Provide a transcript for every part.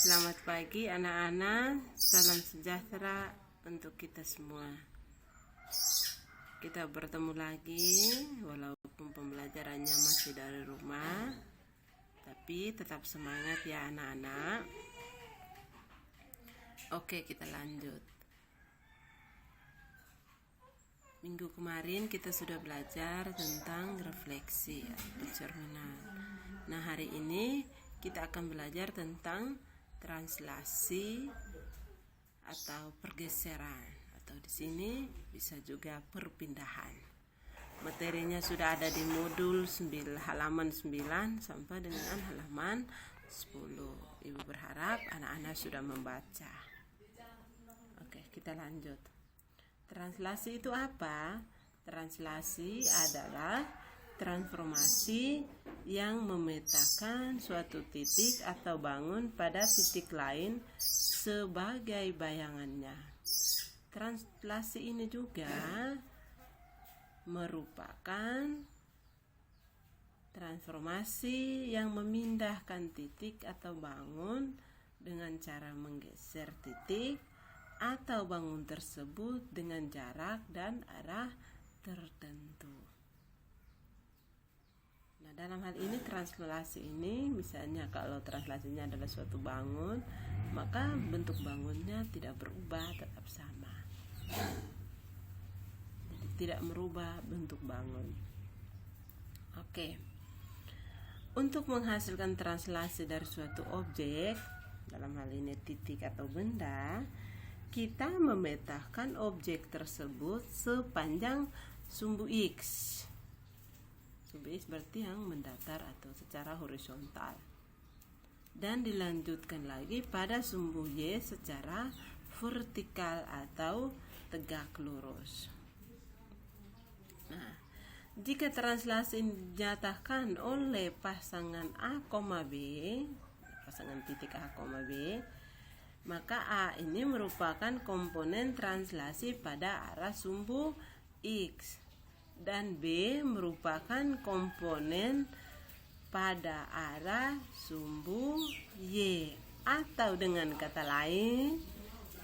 Selamat pagi anak-anak, salam sejahtera untuk kita semua. Kita bertemu lagi walaupun pembelajarannya masih dari rumah, tapi tetap semangat ya anak-anak. Oke, kita lanjut. Minggu kemarin kita sudah belajar tentang refleksi atau cerminan. Nah, hari ini kita akan belajar tentang translasi atau pergeseran, atau di sini bisa juga perpindahan. Materinya sudah ada di modul halaman 9 sampai dengan halaman 10. Ibu berharap anak-anak sudah membaca. Oke, kita lanjut. Translasi itu apa? Translasi adalah transformasi yang memetakan suatu titik atau bangun pada titik lain sebagai bayangannya. Translasi ini juga merupakan transformasi yang memindahkan titik atau bangun dengan cara menggeser titik atau bangun tersebut dengan jarak dan arah tertentu. Nah, dalam hal ini translasi ini, misalnya kalau translasinya adalah suatu bangun, maka bentuk bangunnya tidak berubah, tetap sama. Jadi tidak merubah bentuk bangun. Oke. Untuk menghasilkan translasi dari suatu objek, dalam hal ini titik atau benda, kita memetakan objek tersebut sepanjang sumbu X. Sumbu X berarti yang mendatar atau secara horizontal. Dan dilanjutkan lagi pada sumbu Y secara vertikal atau tegak lurus. Nah, jika translasi dinyatakan oleh pasangan A, B, pasangan titik A, B, maka A ini merupakan komponen translasi pada arah sumbu X dan B merupakan komponen pada arah sumbu Y, atau dengan kata lain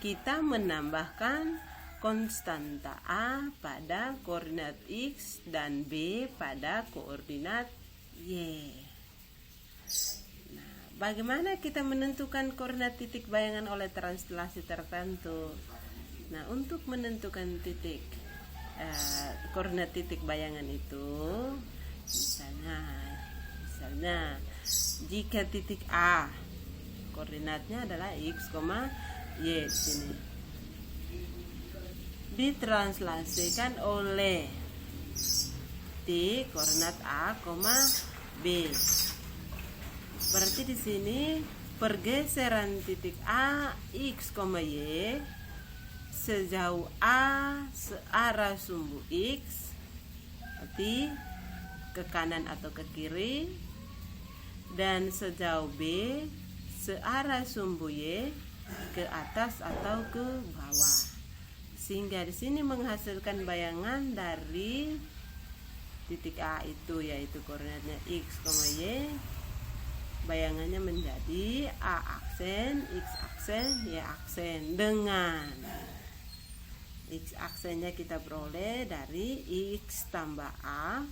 kita menambahkan konstanta A pada koordinat X dan B pada koordinat Y. Bagaimana kita menentukan koordinat titik bayangan oleh translasi tertentu? Nah, untuk menentukan titik koordinat titik bayangan itu, misalnya jika titik A koordinatnya adalah X, Y di sini, ditranslasikan oleh titik koordinat A, B. Berarti di sini pergeseran titik A, X, Y sejauh A searah sumbu X, berarti ke kanan atau ke kiri, dan sejauh B searah sumbu Y ke atas atau ke bawah. Sehingga di sini menghasilkan bayangan dari titik A itu, yaitu koordinatnya X, Y. Bayangannya menjadi A aksen, X aksen, Y aksen. Dengan X aksennya kita peroleh dari X tambah A,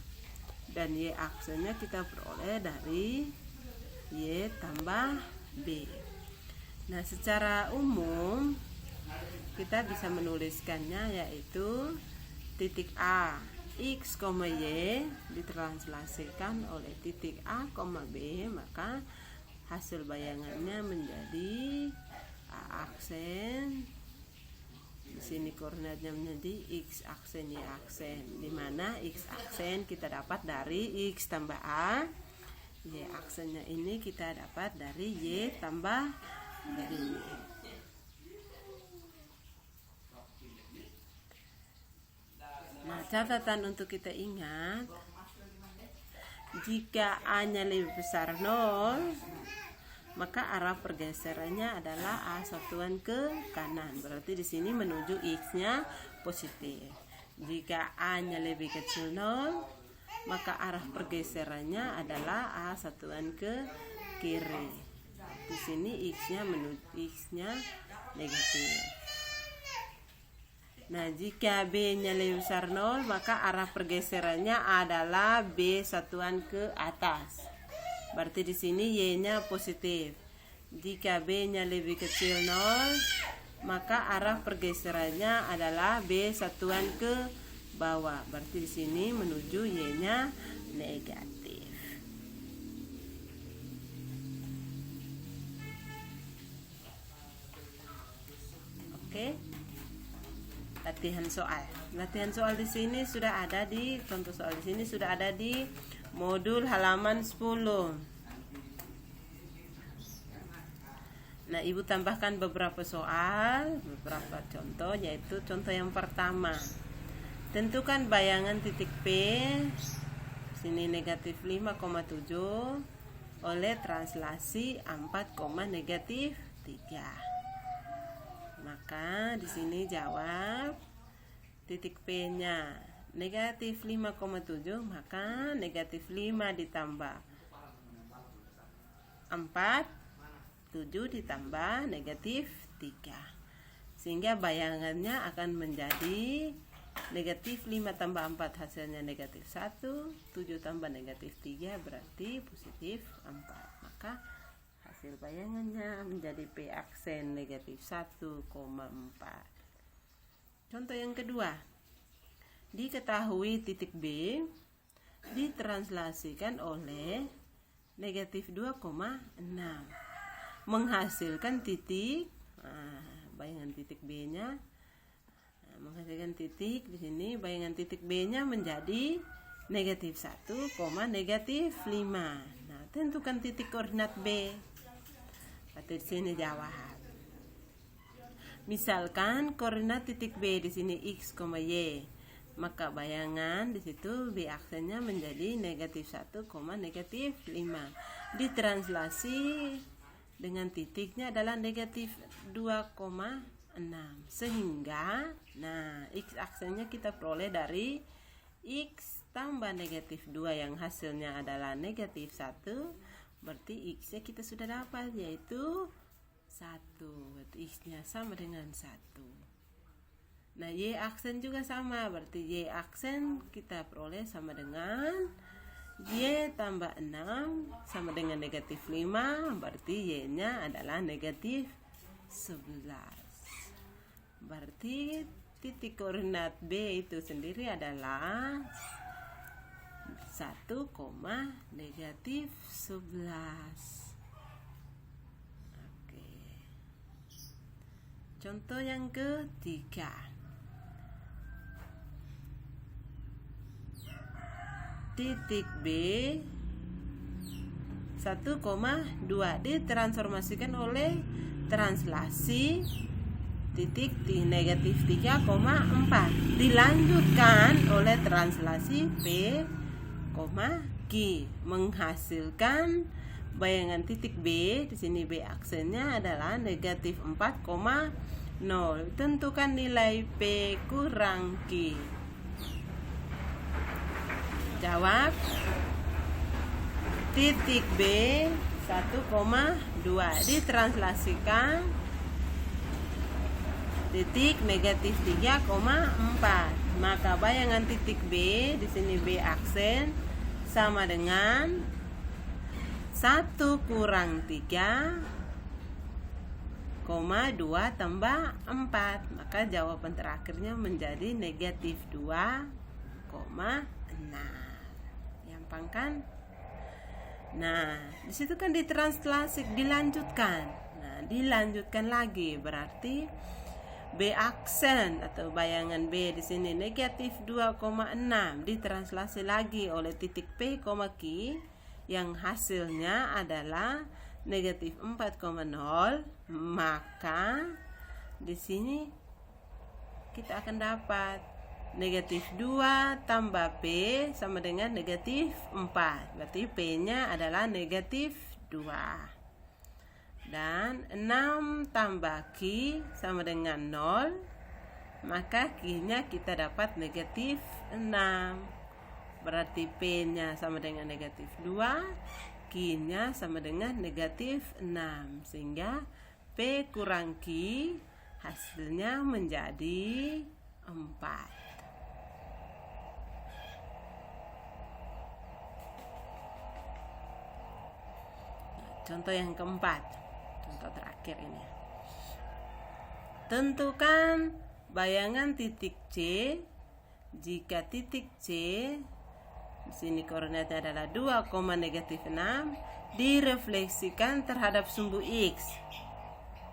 dan Y aksennya kita peroleh dari Y tambah B. Nah, secara umum kita bisa menuliskannya yaitu titik A X, Y ditranslasikan oleh titik A, B, maka hasil bayangannya menjadi A aksen. Di sini koordinatnya menjadi X aksen, Y aksen, di mana X aksen kita dapat dari X tambah A, Y aksennya ini kita dapat dari Y tambah B. Nah, catatan untuk kita ingat, jika A-nya lebih besar 0, maka arah pergeserannya adalah A satuan ke kanan. Berarti di sini menuju X-nya positif. Jika A-nya lebih kecil 0, maka arah pergeserannya adalah A satuan ke kiri. Berarti sini X-nya negatif. Nah, jika B-nya lebih besar 0, maka arah pergeserannya adalah B satuan ke atas. Berarti di sini Y-nya positif. Jika B-nya lebih kecil 0, maka arah pergeserannya adalah B satuan ke bawah. Berarti di sini menuju Y-nya negatif. Oke. Latihan soal di sini sudah ada di contoh soal di sini sudah ada di modul halaman 10. Nah, Ibu tambahkan beberapa soal, beberapa contoh, yaitu contoh yang pertama. Tentukan bayangan titik P sini negatif 5,7 oleh translasi 4, negatif 3. Maka di sini jawab titik P-nya negatif 5,7, maka negatif 5 ditambah 4, 7 ditambah negatif 3. Sehingga bayangannya akan menjadi negatif 5 tambah 4 hasilnya negatif 1, 7 tambah negatif 3 berarti positif 4. Maka hasil bayangannya menjadi P aksen negatif 1,4. Contoh yang kedua. Diketahui titik B ditranslasikan oleh negatif 2,6. Menghasilkan titik, bayangan titik B-nya, menghasilkan titik di sini, bayangan titik B-nya menjadi negatif 1, negatif 5. Nah, tentukan titik koordinat B. Atau di sini jawab. Misalkan koordinat titik B di sini X, Y, maka bayangan di situ B aksennya menjadi negatif 1, negatif 5. Ditranslasi dengan titiknya adalah negatif 2,6. Sehingga, nah, X aksennya kita peroleh dari X tambah negatif 2 yang hasilnya adalah negatif 1. Berarti X-nya kita sudah dapat, yaitu 1. Berarti X-nya sama dengan 1. Nah, Y aksen juga sama. Berarti Y aksen kita peroleh sama dengan Y tambah 6 sama dengan negatif 5. Berarti Y-nya adalah negatif 11. Berarti titik koordinat B itu sendiri adalah 1, negatif 11. Oke. Contoh yang ketiga. Titik B 1,2 ditransformasikan oleh translasi titik negatif 3,4 dilanjutkan oleh translasi P, Q menghasilkan bayangan titik B. Di sini B aksennya adalah negatif 4,0. Tentukan nilai P kurang Q. Jawab. Titik B 1,2 ditranslasikan titik negatif 3,4. Maka bayangan titik B di sini B aksen sama dengan 1 kurang 3,2 tambah 4. Maka jawaban terakhirnya menjadi negatif 2,6. Gampang kan? Nah, di situ kan ditranslasi, dilanjutkan. Nah, dilanjutkan lagi berarti B aksen atau bayangan B di sini negatif 2,6 ditranslasi lagi oleh titik P, Q yang hasilnya adalah negatif 4,0. Maka di sini kita akan dapat negatif 2 tambah P sama dengan negatif 4. Berarti P-nya adalah negatif 2. Dan 6 tambah Q sama dengan 0. Maka Q-nya kita dapat negatif 6. Berarti P-nya sama dengan negatif 2. Q-nya sama dengan negatif 6, sehingga P kurang Q hasilnya menjadi 4. Contoh yang keempat, contoh terakhir ini. Tentukan bayangan titik C jika titik C, di sini koordinatnya adalah 2, negatif 6, direfleksikan terhadap sumbu X.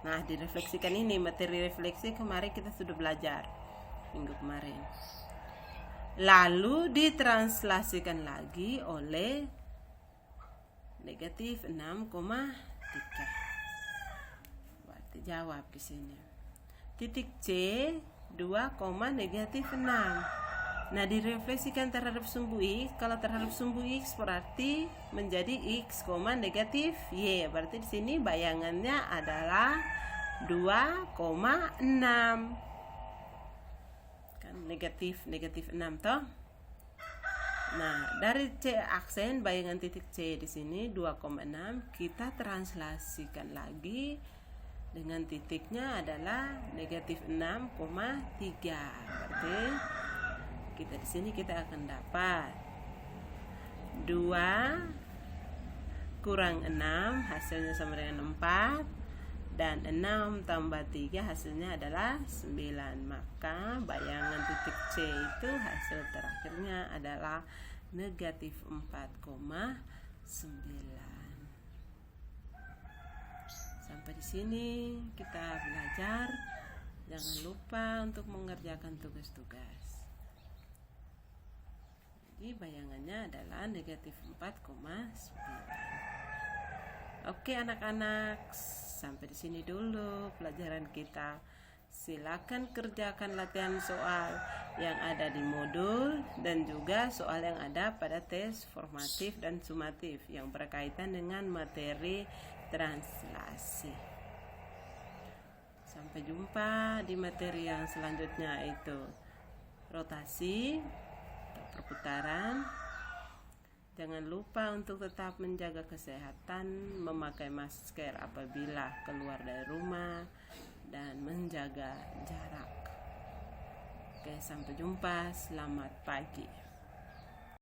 Nah, direfleksikan ini, materi refleksi kemarin kita sudah belajar minggu kemarin. Lalu ditranslasikan lagi oleh negatif 6,3. Berarti jawab di sini. Titik C 2, negatif 6. Nah, direfleksikan terhadap sumbu X. Kalau terhadap sumbu X berarti menjadi X, negatif Y. Berarti di sini bayangannya adalah 2,6. Kan negatif 6 toh. Nah, dari C aksen bayangan titik C di sini 2,6 kita translasikan lagi dengan titiknya adalah negatif 6,3. Berarti kita di sini kita akan dapat 2 kurang 6 hasilnya sama dengan 4, dan 6 tambah 3 hasilnya adalah 9. Maka bayangan titik C itu hasil terakhirnya adalah negatif 4,9. Sampai di sini kita belajar. Jangan lupa untuk mengerjakan tugas-tugas. Jadi bayangannya adalah negatif 4,9. Oke anak-anak, sampai di sini dulu pelajaran kita. Silakan kerjakan latihan soal yang ada di modul dan juga soal yang ada pada tes formatif dan sumatif yang berkaitan dengan materi translasi. Sampai jumpa di materi yang selanjutnya, itu rotasi atau perputaran. Jangan lupa untuk tetap menjaga kesehatan, memakai masker apabila keluar dari rumah, dan menjaga jarak. Oke, sampai jumpa. Selamat pagi.